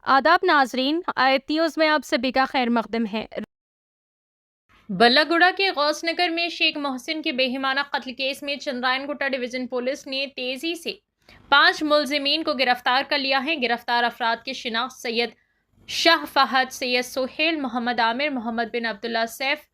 आदाब नाजरीन, आयत न्यूज़ में आप सभी का खैर मकदम है। बल्लागुड़ा के गौसनगर में शेख मोहसिन के बेहिमाना कत्ल केस में चंद्रायनगुट्टा डिवीजन पुलिस ने तेजी से 5 मुलजिमीन को गिरफ्तार कर लिया है। गिरफ्तार अफराद की शिनाख्त सैयद शाह फहद, सैयद सुहेल, मोहम्मद आमिर, मोहम्मद बिन अब्दुल्ला सैफ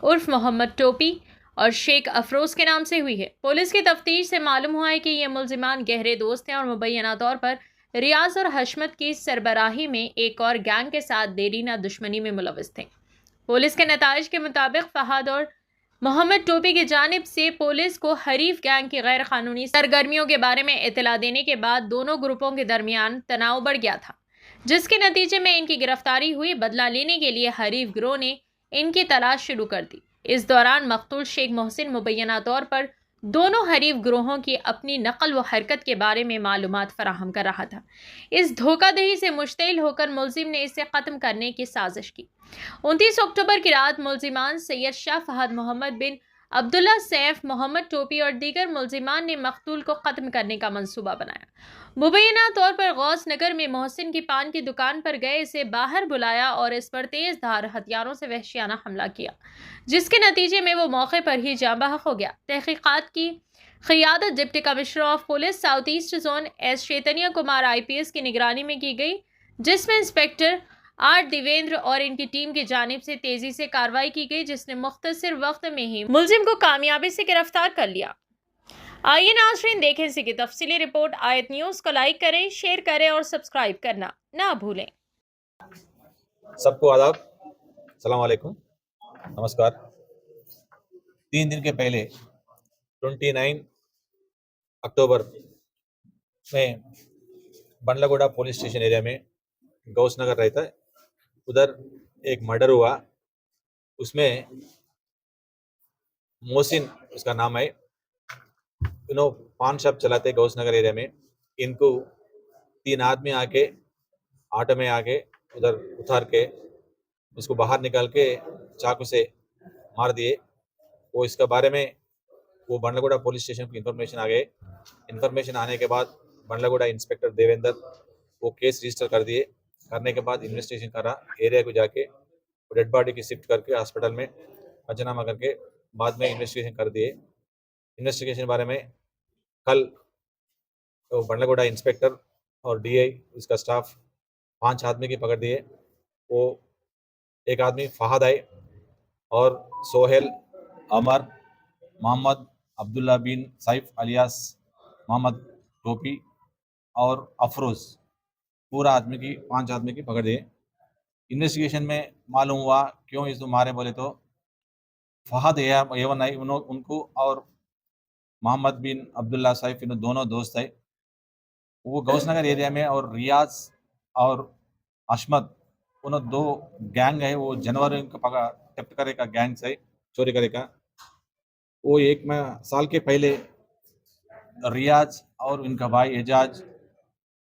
उर्फ मोहम्मद टोपी और शेख अफरोज के नाम से हुई है। पुलिस की तफ्तीश से मालूम हुआ है कि ये मुलजिमान गहरे दोस्त हैं और मुबैना तौर पर रियाज और हशमत की सरबराही में एक और गैंग के साथ देरीना दुश्मनी में मुलविस थे। पुलिस के नताइज के मुताबिक फहद और मोहम्मद टोपी की जानिब से पुलिस को हरीफ गैंग की गैर कानूनी सरगर्मियों के बारे में इतला देने के बाद दोनों ग्रुपों के दरमियान तनाव बढ़ गया था, जिसके नतीजे में इनकी गिरफ्तारी हुई। बदला लेने के लिए हरीफ गिरोह ने इनकी तलाश शुरू कर दी। इस दौरान मकतूल शेख मोहसिन मुबैना तौर पर दोनों हरीफ ग्रोहों की अपनी नकल व हरकत के बारे में मालूमात फराहम कर रहा था। इस धोखाधड़ी से मुश्तिल होकर मुलजिम ने इसे ख़त्म करने की साजिश की। 29 अक्टूबर की रात मुलजिमान सैयद शाह फहद, मोहम्मद बिन अब्दुल्ला सैफ, मोहम्मद टोपी और दीगर मुलजिमान ने मकतूल को ख़त्म करने का मंसूबा बनाया। मुबैना तौर पर गौस नगर में मोहसिन की पान की दुकान पर गए, इसे बाहर बुलाया और इस पर तेज धार हथियारों से वहशियाना हमला किया, जिसके नतीजे में वो मौके पर ही जाँ बहक हो गया। तहकीकात की क़ियादत deputy commissioner of police south east zone S Chaitanya Kumar IPS की निगरानी में की गई, जिसमें इंस्पेक्टर R देवेंद्र और इनकी टीम की जानिब से तेजी से कार्रवाई की गई, जिसने मुख्तसर वक्त में ही मुलजिम को कामयाबी से गिरफ्तार कर लिया। आइए नाज़रीन देखें इसकी तफसीली रिपोर्ट। आयत न्यूज़ को लाइक करें, शेयर करें और सब्सक्राइब करना ना भूलें। सबको आदाब, सलाम वालेकुम, नमस्कार। 3 दिन के पहले 29 अक्टूबर में बंडलागुड़ा पुलिस स्टेशन एरिया में गौस नगर रहता है, उधर एक मर्डर हुआ। उसमें मोहसिन उसका नाम है। पान शॉप चलाते गौस नगर एरिया में। इनको 3 आदमी आके ऑटो में आके उधर उतार के उसको बाहर निकाल के चाकू से मार दिए। वो इसके बारे में वो बंडलागुड़ा पुलिस स्टेशन को इन्फॉर्मेशन आ गए। इन्फॉर्मेशन आने के बाद बंडलागुड़ा इंस्पेक्टर देवेंद्र वो केस रजिस्टर कर दिए। करने के बाद इन्वेस्टिगेशन करा, एरिया को जाके डेड बॉडी की शिफ्ट करके हॉस्पिटल में पंचनामा करके बाद में इन्वेस्टिगेशन कर दिए। इन्वेस्टिगेशन बारे में कल तो बंडलागुड़ा इंस्पेक्टर और DI उसका स्टाफ 5 आदमी की पकड़ दिए। वो एक आदमी फहद है और सोहेल, अमर, मोहम्मद अब्दुल्ला बिन सैफ अलियास मोहम्मद टोपी और अफरोज, पूरा आदमी की 5 आदमी की पकड़ दिए। इन्वेस्टिगेशन में मालूम हुआ क्यों इसको मारे बोले तो फहद एवन है उनको और मोहम्मद बिन अब्दुल्ला सैफ इन दोनों दोस्त है। वो गौसनगर एरिया में और रियाज और अशमत उन 2 गैंग है। वो जानवर को पकड़ टेप्ट करे का गैंग्स है, चोरी करे का। वो एक साल के पहले रियाज और इनका भाई एजाज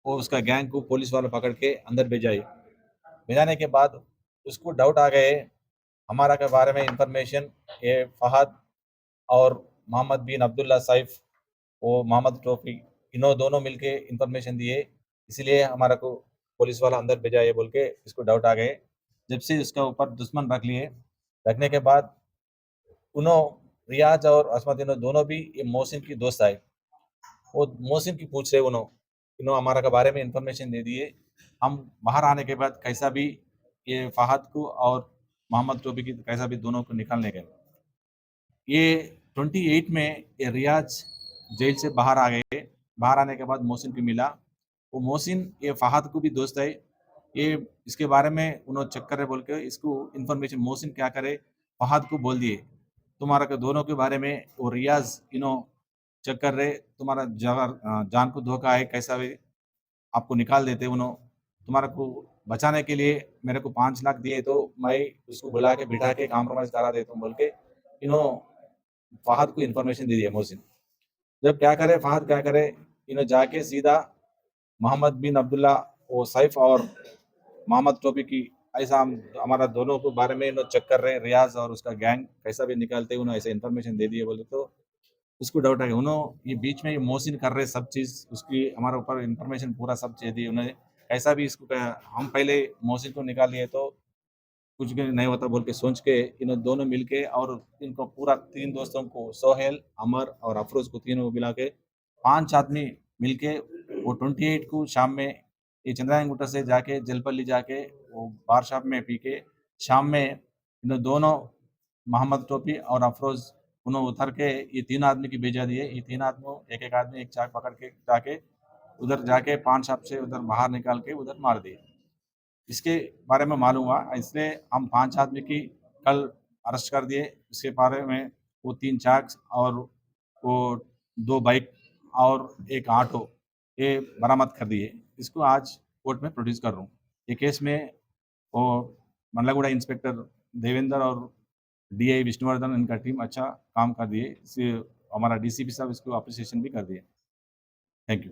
वो उसका गैंग को पुलिस वाले पकड़ के अंदर भेजाने के बाद उसको डाउट आ गए हमारा के बारे में इंफॉर्मेशन। ये फहद और मोहम्मद बिन अब्दुल्ला सैफ वो मोहम्मद टोपी इन्हों दोनों मिलके इंफॉर्मेशन दिए, इसलिए हमारा को पुलिस वाला अंदर भेजा ये बोल के इसको डाउट आ गए। जब से उसका ऊपर दुश्मन रख लिए, रखने के बाद उन्हों रियाज और असमत इन्हों दोनों भी ये मोहसिन की दोस्त आए। वो मोहसिन की पूछ रहे इन्हों हमारा के बारे में इंफॉर्मेशन दे दिए। हम बाहर आने के बाद कैसा भी ये फहद को और मोहम्मद टोपी की कैसा भी दोनों को निकालने गए। ये 28 में ये रियाज जेल से बाहर आ गए। बाहर आने के बाद मोहसिन को मिला। वो मोहसिन ये फहद को भी दोस्त है। ये इसके बारे में उन्होंने चेक करे बोल के इसको इन्फॉर्मेशन मोहसिन क्या करे फहद को बोल दिए तुम्हारा के दोनों के बारे में वो रियाज चेक कर रहे, तुम्हारा जान को धोखा है, कैसा भी आपको निकाल देते। तुम्हारा को बचाने के लिए मेरे को 5 लाख दिए तो मैं उसको बुला के बिठा के कॉम्प्रोमाइज करा देता हूँ बोल के फहद को इन्फॉर्मेशन दे दिया मोहसिन। जब क्या करे फहद क्या करे जाके सीधा मोहम्मद बिन अब्दुल्ला वो सैफ और मोहम्मद टोपी की ऐसा हमारा दोनों को बारे में चेक कर रहे हैं, रियाज और उसका गैंग कैसा भी निकालते उन्होंने ऐसा इन्फॉर्मेशन दे दिए बोले तो उसको डाउट आ गया। उन्होंने ये बीच में मोहसिन कर रहे सब चीज़ उसकी हमारे ऊपर इन्फॉर्मेशन पूरा सब चीज़ दी उन्हें कैसा भी इसको हम पहले मोहसिन को निकाल लिए तो कुछ भी नहीं होता बोल के सोच के इन दोनों मिलके और इनको पूरा 3 दोस्तों को सोहेल, अमर और अफरोज को तीनों को मिला के 5 आदमी मिलके वो 28 को शाम में ये चंद्रायन गुट्टा से जाके जलपल्ली जाके वो बार शॉप में पी के शाम में इन दोनों मोहम्मद टोपी और अफरोज उन्होंने उतर के ये 3 आदमी की भेजा दिए। ये 3 आदमी एक-एक आदमी एक चाक पकड़ के जाके उधर जाके पान शॉप से उधर बाहर निकाल के उधर मार दिए। इसके बारे में मालूम हुआ इसलिए हम 5 आदमी की कल अरेस्ट कर दिए। इसके बारे में वो 3 चाक और वो 2 बाइक और 1 ऑटो ये बरामद कर दिए। इसको आज कोर्ट में प्रोड्यूस कर रहा हूँ। ये केस में वो मंडलागुड़ा इंस्पेक्टर देवेंद्र और डीआई विष्णुवर्धन इनका टीम अच्छा काम कर दिए। इससे हमारा डीसीपी साहब इसको अप्रिसिएशन भी कर दिए। Thank you.